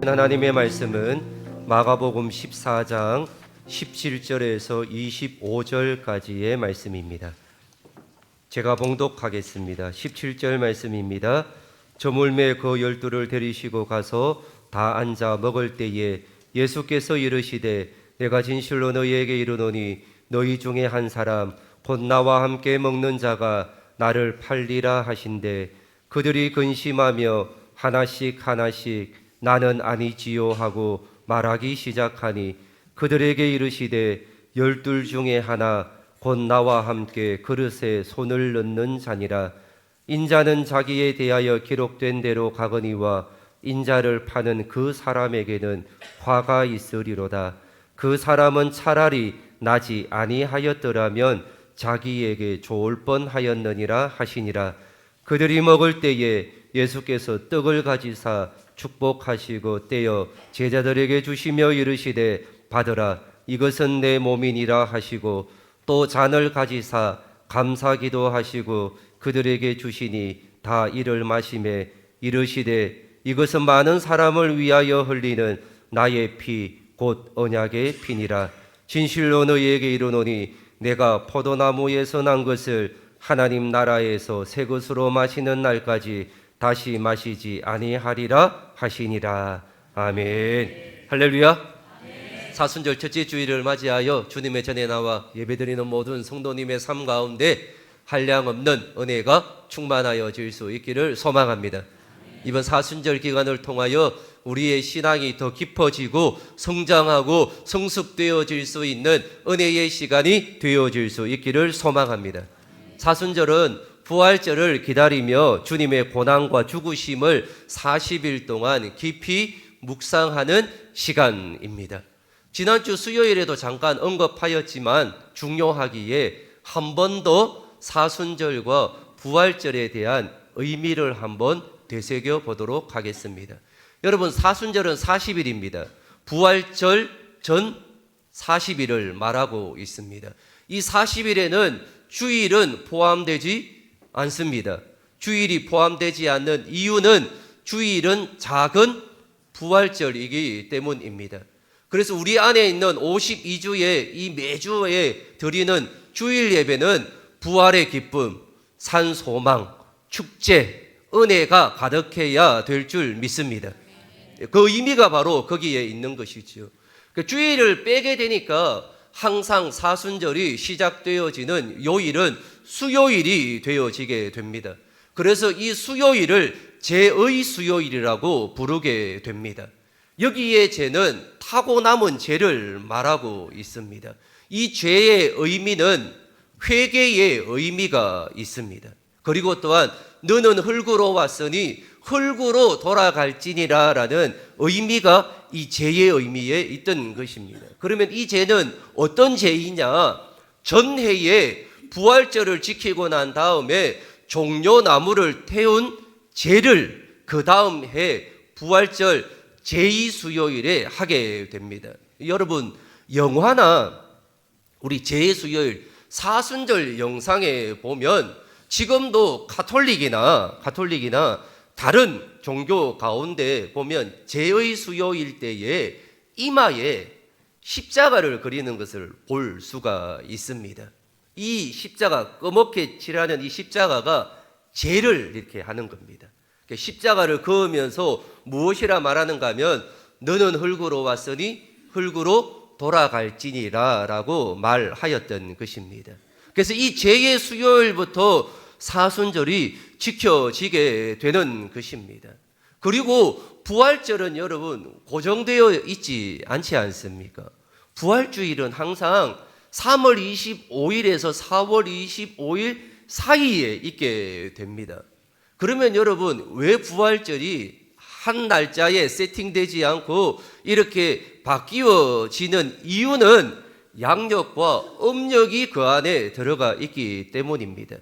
하나님의 말씀은 마가복음 14장 17절에서 25절까지의 말씀입니다. 제가 봉독하겠습니다. 17절 말씀입니다. 저물매 그 12를 데리시고 가서 다 앉아 먹을 때에 예수께서 이르시되 내가 진실로 너희에게 이르노니 너희 중에 한 사람 곧 나와 함께 먹는 자가 나를 팔리라 하신대 그들이 근심하며 하나씩 나는 아니지요 하고 말하기 시작하니 그들에게 이르시되 12 중에 하나 곧 나와 함께 그릇에 손을 넣는 자니라. 인자는 자기에 대하여 기록된 대로 가거니와 인자를 파는 그 사람에게는 화가 있으리로다. 그 사람은 차라리 나지 아니하였더라면 자기에게 좋을 뻔하였느니라 하시니라. 그들이 먹을 때에 예수께서 떡을 가지사 축복하시고 떼어 제자들에게 주시며 이르시되 받으라 이것은 내 몸이니라 하시고 또 잔을 가지사 감사기도 하시고 그들에게 주시니 다 이를 마시매 이르시되 이것은 많은 사람을 위하여 흘리는 나의 피 곧 언약의 피니라. 진실로 너희에게 이르노니 내가 포도나무에서 난 것을 하나님 나라에서 새 것으로 마시는 날까지 다시 마시지 아니하리라 하시니라. 아멘. 할렐루야. 사순절 첫째 주일을 맞이하여 주님의 전에 나와 예배드리는 모든 성도님의 삶 가운데 한량없는 은혜가 충만하여질 수 있기를 소망합니다. 이번 사순절 기간을 통하여 우리의 신앙이 더 깊어지고 성장하고 성숙되어질 수 있는 은혜의 시간이 되어질 수 있기를 소망합니다. 사순절은 부활절을 기다리며 주님의 고난과 죽으심을 40일 동안 깊이 묵상하는 시간입니다. 지난주 수요일에도 잠깐 언급하였지만 중요하기에 한 번 더 사순절과 부활절에 대한 의미를 한번 되새겨 보도록 하겠습니다. 여러분, 사순절은 40일입니다. 부활절 전 40일을 말하고 있습니다. 이 40일에는 주일은 포함되지 않습니다. 주일이 포함되지 않는 이유는 주일은 작은 부활절이기 때문입니다. 그래서 우리 안에 있는 52주의 이 매주에 드리는 주일 예배는 부활의 기쁨, 산소망, 축제, 은혜가 가득해야 될 줄 믿습니다. 그 의미가 바로 거기에 있는 것이죠. 주일을 빼게 되니까 항상 사순절이 시작되어지는 요일은 수요일이 되어지게 됩니다. 그래서 이 수요일을 죄의 수요일이라고 부르게 됩니다. 여기에 죄는 타고 남은 죄를 말하고 있습니다. 이 죄의 의미는 회개의 의미가 있습니다. 그리고 또한 너는 흙으로 왔으니 흙으로 돌아갈지니라 라는 의미가 이 죄의 의미에 있던 것입니다. 그러면 이 죄는 어떤 죄이냐? 전해에 부활절을 지키고 난 다음에 종려나무를 태운 죄를 그 다음 해 부활절 제2수요일에 하게 됩니다. 여러분, 영화나 우리 제2수요일 사순절 영상에 보면 지금도 가톨릭이나 다른 종교 가운데 보면 제2수요일 때에 이마에 십자가를 그리는 것을 볼 수가 있습니다. 이 십자가, 검게 칠하는 이 십자가가 죄를 이렇게 하는 겁니다. 십자가를 그으면서 무엇이라 말하는가 하면 너는 흙으로 왔으니 흙으로 돌아갈지니라 라고 말하였던 것입니다. 그래서 이 죄의 수요일부터 사순절이 지켜지게 되는 것입니다. 그리고 부활절은 여러분 고정되어 있지 않지 않습니까? 부활주일은 항상 3월 25일에서 4월 25일 사이에 있게 됩니다. 그러면 여러분, 왜 부활절이 한 날짜에 세팅되지 않고 이렇게 바뀌어지는 이유는 양력과 음력이 그 안에 들어가 있기 때문입니다.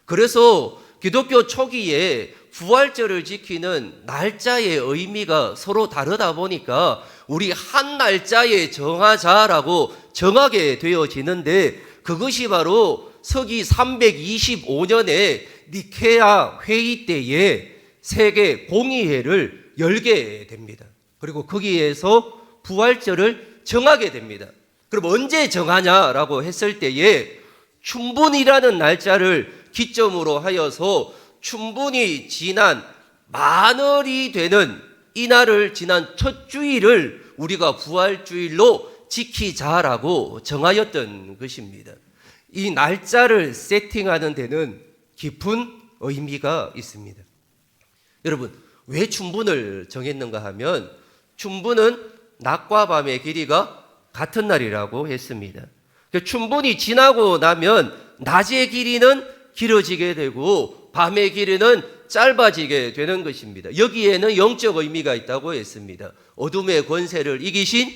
그래서 기독교 초기에 부활절을 지키는 날짜의 의미가 서로 다르다 보니까 우리 한 날짜에 정하자라고 정하게 되어지는데 그것이 바로 서기 325년에 니케아 회의 때에 세계 공의회를 열게 됩니다. 그리고 거기에서 부활절을 정하게 됩니다. 그럼 언제 정하냐라고 했을 때에 춘분이라는 날짜를 기점으로 하여서 춘분이 지난 만월이 되는 이날을 지난 첫 주일을 우리가 부활주일로 지키자라고 정하였던 것입니다. 이 날짜를 세팅하는 데는 깊은 의미가 있습니다. 여러분, 왜 춘분을 정했는가 하면 춘분은 낮과 밤의 길이가 같은 날이라고 했습니다. 춘분이 지나고 나면 낮의 길이는 길어지게 되고 밤의 길이는 짧아지게 되는 것입니다. 여기에는 영적 의미가 있다고 했습니다. 어둠의 권세를 이기신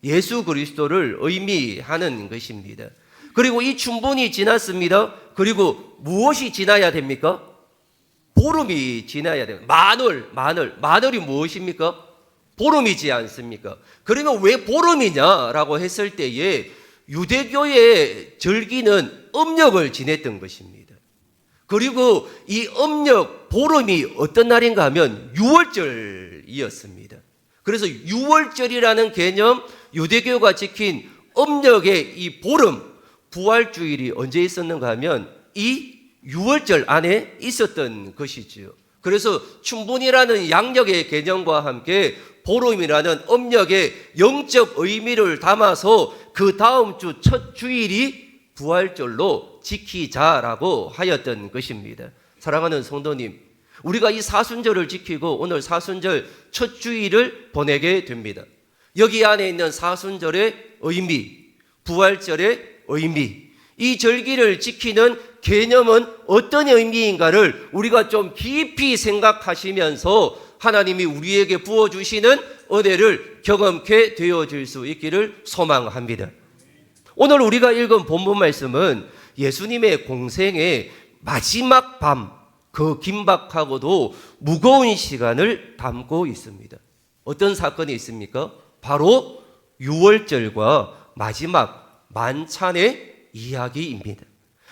예수 그리스도를 의미하는 것입니다. 그리고 이 춘분이 지났습니다. 그리고 무엇이 지나야 됩니까? 보름이 지나야 됩니다. 만월이 무엇입니까? 보름이지 않습니까? 그러면 왜 보름이냐라고 했을 때에 유대교의 절기는 음력을 지냈던 것입니다. 그리고 이 음력 보름이 어떤 날인가 하면 유월절이었습니다. 그래서 유월절이라는 개념, 유대교가 지킨 음력의 이 보름, 부활주일이 언제 있었는가 하면 이 유월절 안에 있었던 것이지요. 그래서 춘분이라는 양력의 개념과 함께 보름이라는 음력의 영적 의미를 담아서 그 다음 주 첫 주일이 부활절로 지키자라고 하였던 것입니다. 사랑하는 성도님, 우리가 이 사순절을 지키고 오늘 사순절 첫 주일을 보내게 됩니다. 여기 안에 있는 사순절의 의미, 부활절의 의미, 이 절기를 지키는 개념은 어떤 의미인가를 우리가 좀 깊이 생각하시면서 하나님이 우리에게 부어주시는 은혜를 경험케 되어질 수 있기를 소망합니다. 오늘 우리가 읽은 본문 말씀은 예수님의 공생의 마지막 밤, 그 긴박하고도 무거운 시간을 담고 있습니다. 어떤 사건이 있습니까? 바로 유월절과 마지막 만찬의 이야기입니다.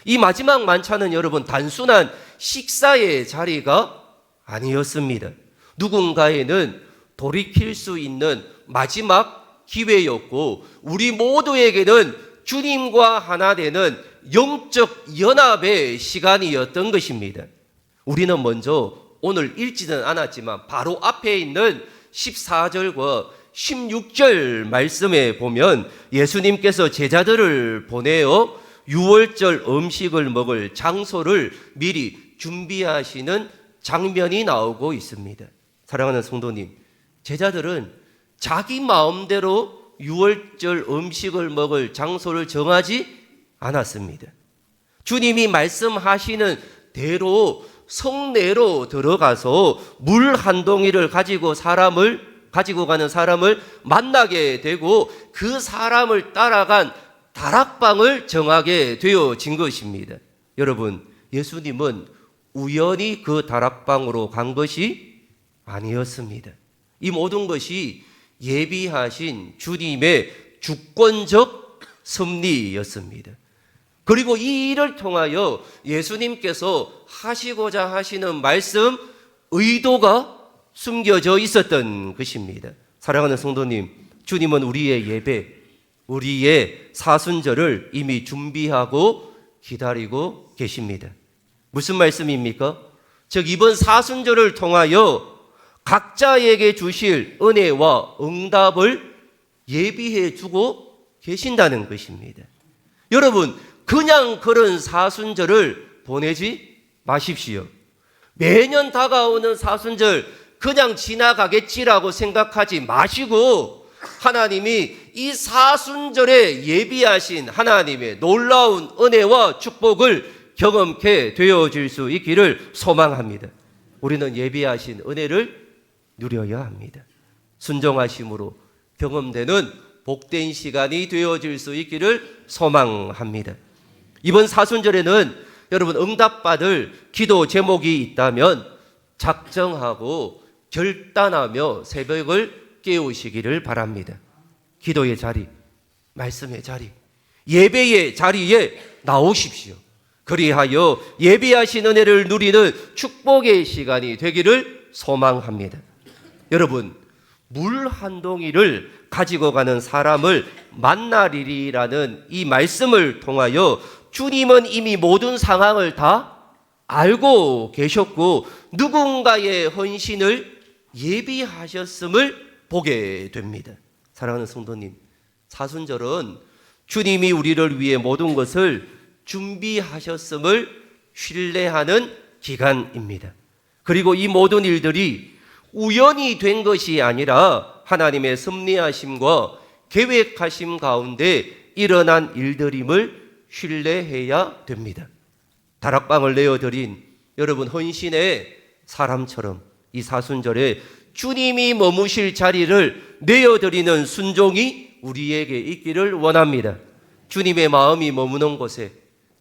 이 마지막 만찬은 여러분 단순한 식사의 자리가 아니었습니다. 누군가에는 돌이킬 수 있는 마지막 기회였고 우리 모두에게는 주님과 하나 되는 영적 연합의 시간이었던 것입니다. 우리는 먼저 오늘 읽지는 않았지만 바로 앞에 있는 14절과 16절 말씀에 보면 예수님께서 제자들을 보내어 유월절 음식을 먹을 장소를 미리 준비하시는 장면이 나오고 있습니다. 사랑하는 성도님, 제자들은 자기 마음대로 유월절 음식을 먹을 장소를 정하지 않았습니다. 주님이 말씀하시는 대로 성내로 들어가서 물 한 동이를 가지고 가는 사람을 만나게 되고 그 사람을 따라간 다락방을 정하게 되어진 것입니다. 여러분, 예수님은 우연히 그 다락방으로 간 것이 아니었습니다. 이 모든 것이 예비하신 주님의 주권적 섭리였습니다. 그리고 이 일을 통하여 예수님께서 하시고자 하시는 말씀, 의도가 숨겨져 있었던 것입니다. 사랑하는 성도님, 주님은 우리의 예배, 우리의 사순절을 이미 준비하고 기다리고 계십니다. 무슨 말씀입니까? 즉 이번 사순절을 통하여 각자에게 주실 은혜와 응답을 예비해 두고 계신다는 것입니다. 여러분, 그냥 그런 사순절을 보내지 마십시오. 매년 다가오는 사순절 그냥 지나가겠지라고 생각하지 마시고 하나님이 이 사순절에 예비하신 하나님의 놀라운 은혜와 축복을 경험케 되어질 수 있기를 소망합니다. 우리는 예비하신 은혜를 누려야 합니다. 순종하심으로 경험되는 복된 시간이 되어질 수 있기를 소망합니다. 이번 사순절에는 여러분 응답받을 기도 제목이 있다면 작정하고 결단하며 새벽을 깨우시기를 바랍니다. 기도의 자리, 말씀의 자리, 예배의 자리에 나오십시오. 그리하여 예비하신 은혜를 누리는 축복의 시간이 되기를 소망합니다. 여러분, 물 한 동이를 가지고 가는 사람을 만나리라는 이 말씀을 통하여 주님은 이미 모든 상황을 다 알고 계셨고 누군가의 헌신을 예비하셨음을 보게 됩니다. 사랑하는 성도님, 사순절은 주님이 우리를 위해 모든 것을 준비하셨음을 신뢰하는 기간입니다. 그리고 이 모든 일들이 우연히 된 것이 아니라 하나님의 섭리하심과 계획하심 가운데 일어난 일들임을 신뢰해야 됩니다. 다락방을 내어드린 여러분 헌신의 사람처럼 이 사순절에 주님이 머무실 자리를 내어드리는 순종이 우리에게 있기를 원합니다. 주님의 마음이 머무는 곳에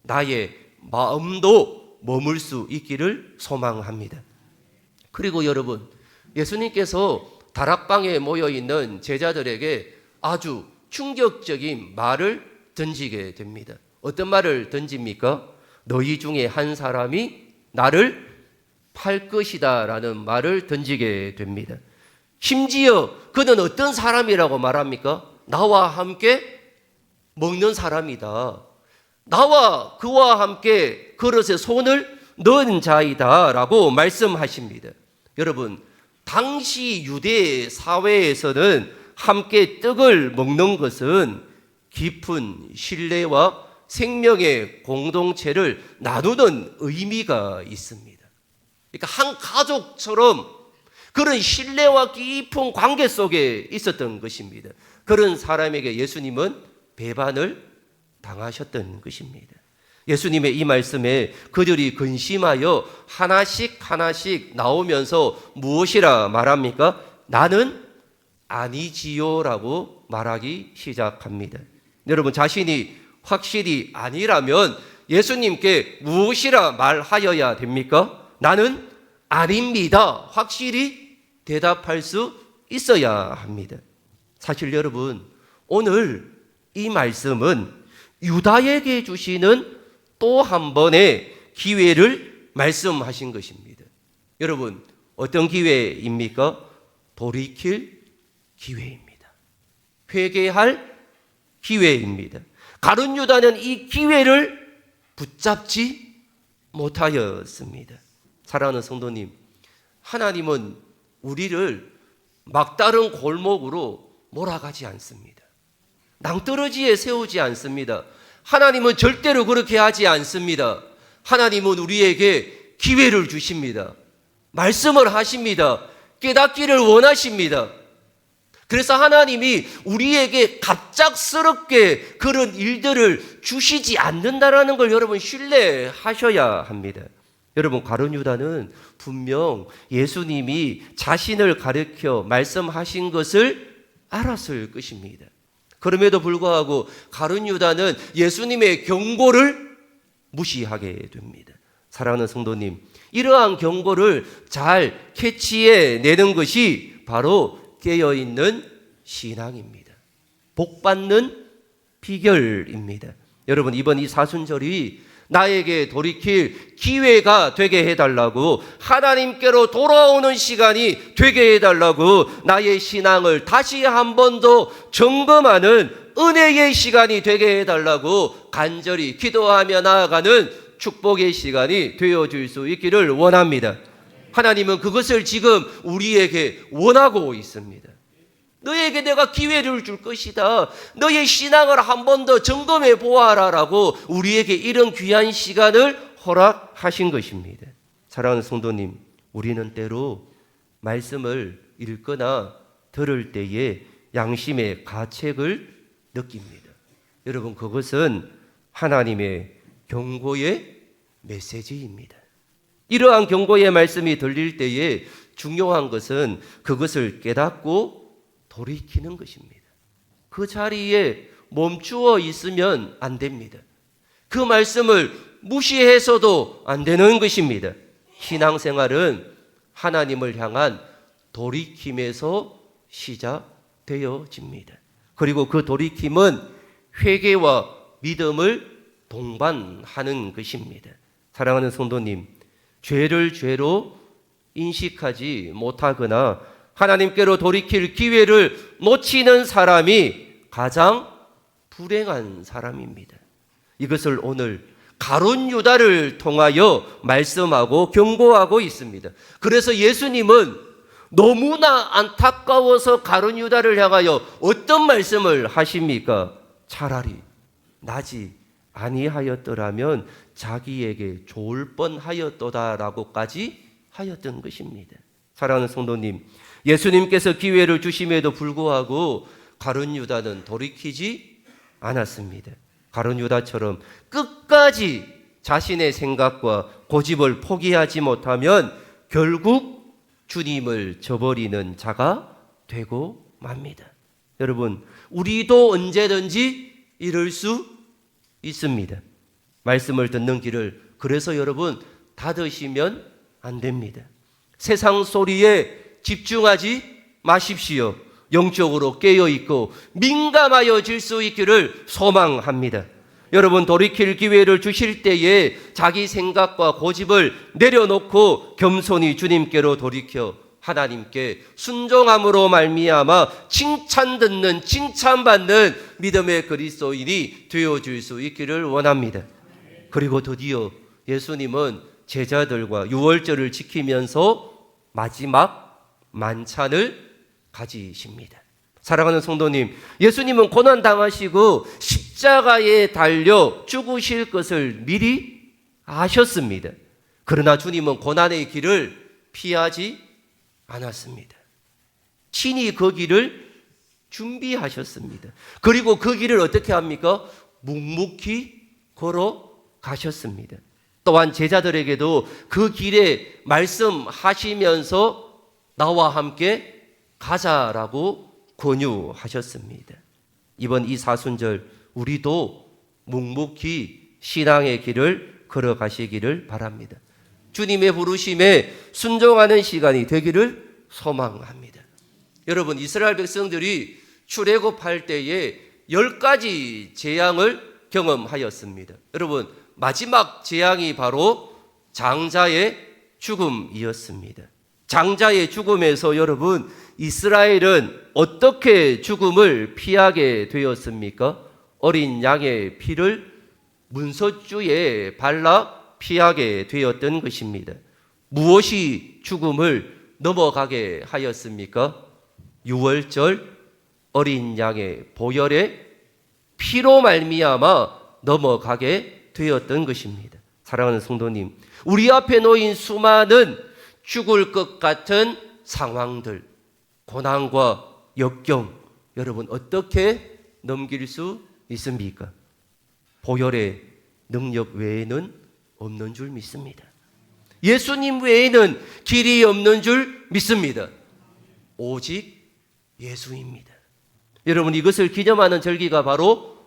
나의 마음도 머물 수 있기를 소망합니다. 그리고 여러분, 예수님께서 다락방에 모여있는 제자들에게 아주 충격적인 말을 던지게 됩니다. 어떤 말을 던집니까? 너희 중에 한 사람이 나를 팔 것이다 라는 말을 던지게 됩니다. 심지어 그는 어떤 사람이라고 말합니까? 나와 함께 먹는 사람이다. 나와 그와 함께 그릇에 손을 넣은 자이다 라고 말씀하십니다. 여러분, 당시 유대 사회에서는 함께 떡을 먹는 것은 깊은 신뢰와 생명의 공동체를 나누는 의미가 있습니다. 그러니까 한 가족처럼 그런 신뢰와 깊은 관계 속에 있었던 것입니다. 그런 사람에게 예수님은 배반을 당하셨던 것입니다. 예수님의 이 말씀에 그들이 근심하여 하나씩 나오면서 무엇이라 말합니까? 나는 아니지요 라고 말하기 시작합니다. 여러분, 자신이 확실히 아니라면 예수님께 무엇이라 말하여야 됩니까? 나는 아닙니다. 확실히 대답할 수 있어야 합니다. 사실 여러분, 오늘 이 말씀은 유다에게 주시는 또 한 번의 기회를 말씀하신 것입니다. 여러분, 어떤 기회입니까? 돌이킬 기회입니다. 회개할 기회입니다. 가룟 유다는 이 기회를 붙잡지 못하였습니다. 사랑하는 성도님, 하나님은 우리를 막다른 골목으로 몰아가지 않습니다. 낭떠러지에 세우지 않습니다. 하나님은 절대로 그렇게 하지 않습니다. 하나님은 우리에게 기회를 주십니다. 말씀을 하십니다. 깨닫기를 원하십니다. 그래서 하나님이 우리에게 갑작스럽게 그런 일들을 주시지 않는다라는 걸 여러분 신뢰하셔야 합니다. 여러분, 가룟 유다는 분명 예수님이 자신을 가르쳐 말씀하신 것을 알았을 것입니다. 그럼에도 불구하고 가룟 유다는 예수님의 경고를 무시하게 됩니다. 사랑하는 성도님, 이러한 경고를 잘 캐치해내는 것이 바로 깨어있는 신앙입니다. 복받는 비결입니다. 여러분, 이번 이 사순절이 나에게 돌이킬 기회가 되게 해달라고, 하나님께로 돌아오는 시간이 되게 해달라고, 나의 신앙을 다시 한 번 더 점검하는 은혜의 시간이 되게 해달라고 간절히 기도하며 나아가는 축복의 시간이 되어줄 수 있기를 원합니다. 하나님은 그것을 지금 우리에게 원하고 있습니다. 너에게 내가 기회를 줄 것이다. 너의 신앙을 한 번 더 점검해 보아라라고 우리에게 이런 귀한 시간을 허락하신 것입니다. 사랑하는 성도님, 우리는 때로 말씀을 읽거나 들을 때에 양심의 가책을 느낍니다. 여러분, 그것은 하나님의 경고의 메시지입니다. 이러한 경고의 말씀이 들릴 때에 중요한 것은 그것을 깨닫고 돌이키는 것입니다. 그 자리에 멈추어 있으면 안 됩니다. 그 말씀을 무시해서도 안 되는 것입니다. 신앙생활은 하나님을 향한 돌이킴에서 시작되어집니다. 그리고 그 돌이킴은 회개와 믿음을 동반하는 것입니다. 사랑하는 성도님, 죄를 죄로 인식하지 못하거나 하나님께로 돌이킬 기회를 놓치는 사람이 가장 불행한 사람입니다. 이것을 오늘 가룟 유다를 통하여 말씀하고 경고하고 있습니다. 그래서 예수님은 너무나 안타까워서 가룟 유다를 향하여 어떤 말씀을 하십니까? 차라리 나지 아니하였더라면 자기에게 좋을 뻔하였도다라고까지 하였던 것입니다. 사랑하는 성도님, 예수님께서 기회를 주심에도 불구하고 가룟 유다는 돌이키지 않았습니다. 가룟 유다처럼 끝까지 자신의 생각과 고집을 포기하지 못하면 결국 주님을 저버리는 자가 되고 맙니다. 여러분, 우리도 언제든지 이럴 수 있습니다. 말씀을 듣는 길을 그래서 여러분 닫으시면 안 됩니다. 세상 소리에 집중하지 마십시오. 영적으로 깨어있고 민감하여질 수 있기를 소망합니다. 여러분, 돌이킬 기회를 주실 때에 자기 생각과 고집을 내려놓고 겸손히 주님께로 돌이켜 하나님께 순종함으로 말미암아 칭찬 듣는 칭찬받는 믿음의 그리스도인이 되어줄 수 있기를 원합니다. 그리고 드디어 예수님은 제자들과 유월절을 지키면서 마지막 만찬을 가지십니다. 사랑하는 성도님, 예수님은 고난당하시고 십자가에 달려 죽으실 것을 미리 아셨습니다. 그러나 주님은 고난의 길을 피하지 않았습니다. 친히 그 길을 준비하셨습니다. 그리고 그 길을 어떻게 합니까? 묵묵히 걸어가셨습니다. 또한 제자들에게도 그 길에 말씀하시면서 나와 함께 가자라고 권유하셨습니다. 이번 이 사순절 우리도 묵묵히 신앙의 길을 걸어가시기를 바랍니다. 주님의 부르심에 순종하는 시간이 되기를 소망합니다. 여러분, 이스라엘 백성들이 출애굽할 때에 10가지 재앙을 경험하였습니다. 여러분, 마지막 재앙이 바로 장자의 죽음이었습니다. 장자의 죽음에서 여러분, 이스라엘은 어떻게 죽음을 피하게 되었습니까? 어린 양의 피를 문서주에 발라 피하게 되었던 것입니다. 무엇이 죽음을 넘어가게 하였습니까? 유월절 어린 양의 보혈의 피로 말미암아 넘어가게 되었던 것입니다. 사랑하는 성도님, 우리 앞에 놓인 수많은 죽을 것 같은 상황들, 고난과 역경, 여러분 어떻게 넘길 수 있습니까? 보혈의 능력 외에는 없는 줄 믿습니다. 예수님 외에는 길이 없는 줄 믿습니다. 오직 예수입니다. 여러분, 이것을 기념하는 절기가 바로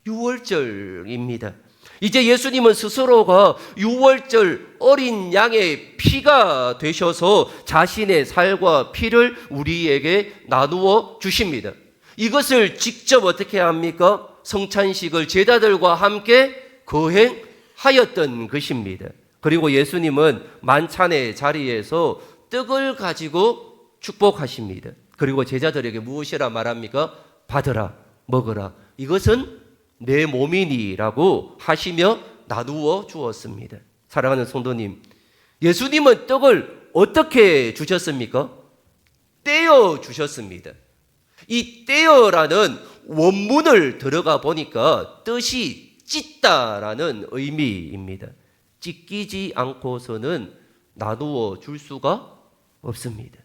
유월절입니다. 이제 예수님은 스스로가 유월절 어린 양의 피가 되셔서 자신의 살과 피를 우리에게 나누어 주십니다. 이것을 직접 어떻게 합니까? 성찬식을 제자들과 함께 거행하였던 것입니다. 그리고 예수님은 만찬의 자리에서 떡을 가지고 축복하십니다. 그리고 제자들에게 무엇이라 말합니까? 받으라, 먹으라. 이것은 내 몸이니라고 하시며 나누어 주었습니다. 사랑하는 성도님, 예수님은 떡을 어떻게 주셨습니까? 떼어 주셨습니다. 이 떼어라는 원문을 들어가 보니까 뜻이 찢다라는 의미입니다. 찢기지 않고서는 나누어 줄 수가 없습니다.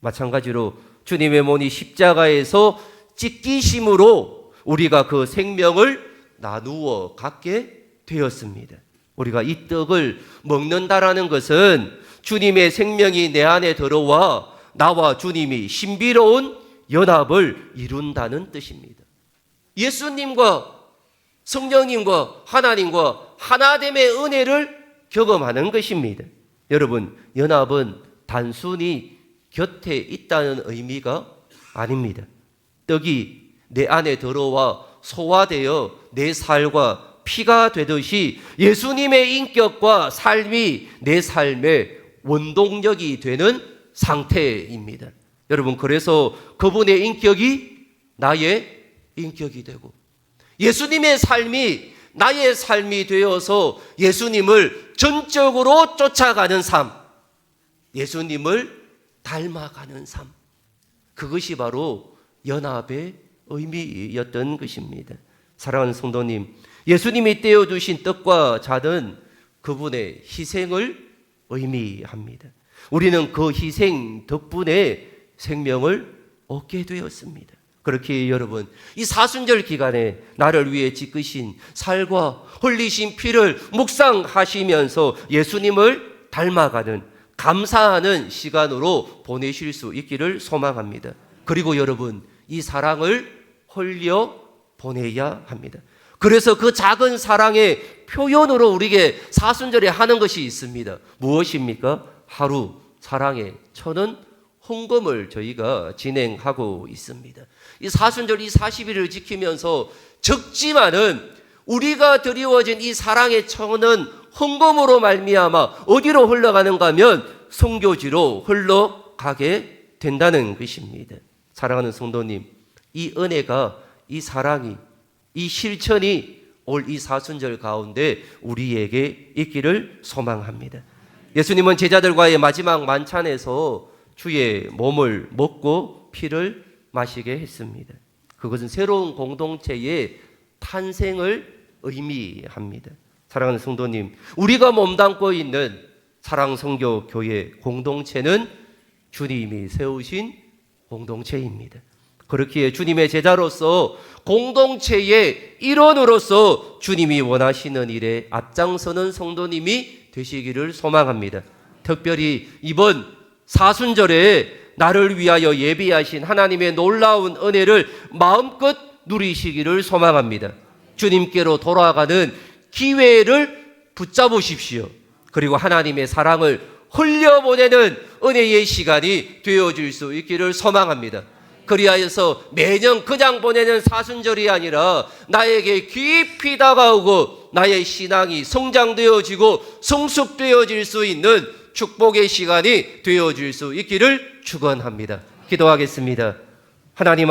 마찬가지로 주님의 몸이 십자가에서 찢기심으로 우리가 그 생명을 나누어 갖게 되었습니다. 우리가 이 떡을 먹는다라는 것은 주님의 생명이 내 안에 들어와 나와 주님이 신비로운 연합을 이룬다는 뜻입니다. 예수님과 성령님과 하나님과 하나됨의 은혜를 경험하는 것입니다. 여러분, 연합은 단순히 곁에 있다는 의미가 아닙니다. 떡이 내 안에 들어와 소화되어 내 살과 피가 되듯이 예수님의 인격과 삶이 내 삶의 원동력이 되는 상태입니다. 여러분, 그래서 그분의 인격이 나의 인격이 되고 예수님의 삶이 나의 삶이 되어서 예수님을 전적으로 쫓아가는 삶, 예수님을 닮아가는 삶, 그것이 바로 연합의 의미였던 것입니다. 사랑하는 성도님, 예수님이 떼어주신 떡과 잔은 그분의 희생을 의미합니다. 우리는 그 희생 덕분에 생명을 얻게 되었습니다. 그렇게 여러분, 이 사순절 기간에 나를 위해 지으신 살과 흘리신 피를 묵상하시면서 예수님을 닮아가는 감사하는 시간으로 보내실 수 있기를 소망합니다. 그리고 여러분, 이 사랑을 흘려 보내야 합니다. 그래서 그 작은 사랑의 표현으로 우리에게 사순절에 하는 것이 있습니다. 무엇입니까? 하루 사랑의 1,000원 헌금을 저희가 진행하고 있습니다. 이 사순절 이 40일을 지키면서 적지만은 우리가 드리워진 이 사랑의 1,000원 헌금으로 말미암아 어디로 흘러가는가 하면 선교지로 흘러가게 된다는 것입니다. 사랑하는 성도님, 이 은혜가, 이 사랑이, 이 실천이 올 이 사순절 가운데 우리에게 있기를 소망합니다. 예수님은 제자들과의 마지막 만찬에서 주의 몸을 먹고 피를 마시게 했습니다. 그것은 새로운 공동체의 탄생을 의미합니다. 사랑하는 성도님, 우리가 몸담고 있는 사랑선교교회 공동체는 주님이 세우신 공동체입니다. 그렇기에 주님의 제자로서 공동체의 일원으로서 주님이 원하시는 일에 앞장서는 성도님이 되시기를 소망합니다. 특별히 이번 사순절에 나를 위하여 예비하신 하나님의 놀라운 은혜를 마음껏 누리시기를 소망합니다. 주님께로 돌아가는 기회를 붙잡으십시오. 그리고 하나님의 사랑을 흘려보내는 은혜의 시간이 되어줄 수 있기를 소망합니다. 그리하여서 매년 그냥 보내는 사순절이 아니라 나에게 깊이 다가오고 나의 신앙이 성장되어지고 성숙되어질 수 있는 축복의 시간이 되어질 수 있기를 축원합니다. 기도하겠습니다. 하나님